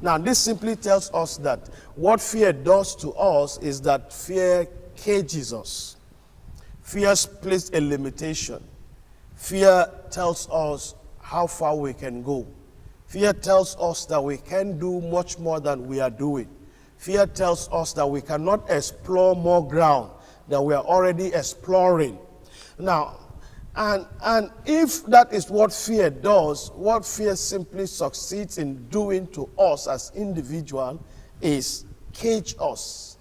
Now, this simply tells us that what fear does to us is that fear cages us. Fear places a limitation. Fear tells us how far we can go. Fear tells us that we can do much more than we are doing. Fear tells us that we cannot explore more ground than we are already exploring. Now, and if that is what fear does, what fear simply succeeds in doing to us as individuals is cage us,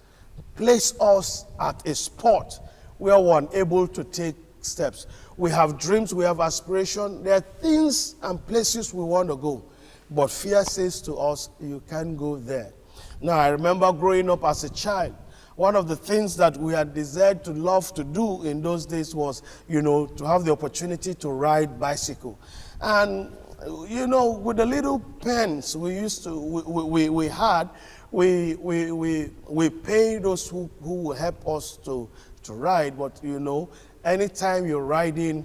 place us at a spot where we're unable to take steps. We have dreams, we have aspirations, there are things and places we want to go, but fear says to us, you can't go there. Now, I remember growing up as a child, one of the things that we had desired to love to do in those days was, to have the opportunity to ride bicycle. And, with the little pens we used to, we had, we pay those who help us to ride. But, anytime you're riding,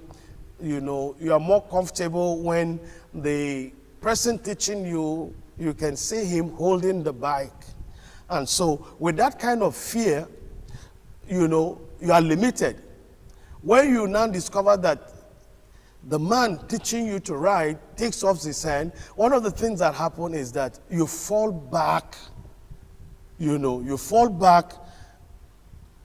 you are more comfortable when the person teaching you, you can see him holding the bike. And so with that kind of fear, you are limited. When you now discover that the man teaching you to ride takes off his hand, one of the things that happen is that you fall back, you fall back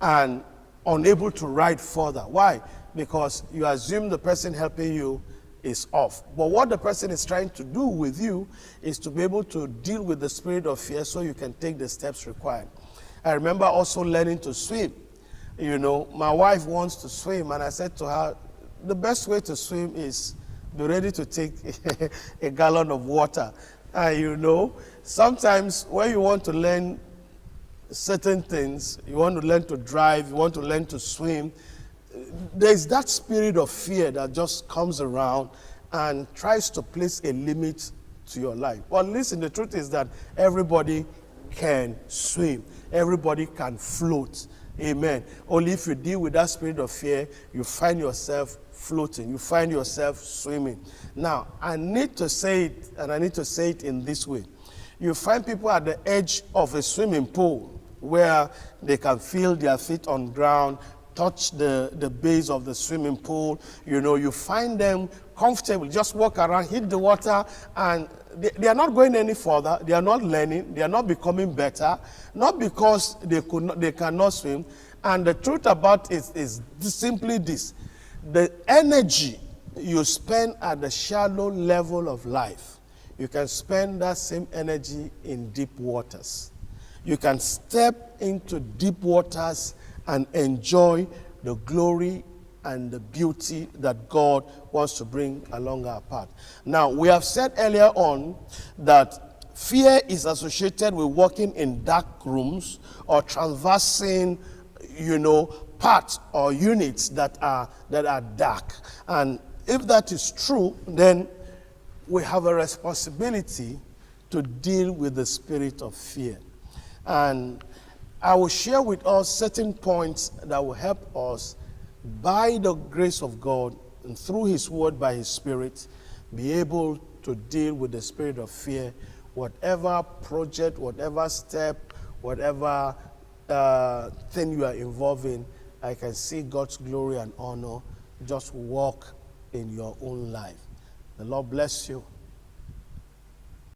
and unable to ride further. Why? Because you assume the person helping you is off. But what the person is trying to do with you is to be able to deal with the spirit of fear so you can take the steps required. I remember also learning to swim. My wife wants to swim, and I said to her, the best way to swim is be ready to take a gallon of water. Sometimes when you want to learn certain things, you want to learn to drive, you want to learn to swim, there's that spirit of fear that just comes around and tries to place a limit to your life. Well, listen, the truth is that everybody can swim. Everybody can float. Amen. Only if you deal with that spirit of fear, you find yourself floating. You find yourself swimming. Now, I need to say it, and I need to say it in this way. You find people at the edge of a swimming pool where they can feel their feet on ground, touch the base of the swimming pool. You find them comfortable, just walk around, hit the water, and they are not going any further. They are not learning. They are not becoming better, not because they cannot swim. And the truth about it is simply this: the energy you spend at the shallow level of life, you can spend that same energy in deep waters. You can step into deep waters and enjoy the glory and the beauty that God wants to bring along our path. Now, we have said earlier on that fear is associated with walking in dark rooms or traversing, parts or units that are dark. And if that is true, then we have a responsibility to deal with the spirit of fear. And I will share with us certain points that will help us, by the grace of God and through His Word, by His Spirit, be able to deal with the spirit of fear, whatever project, whatever step, whatever thing you are involved in. I can see God's glory and honor just walk in your own life. The Lord bless you.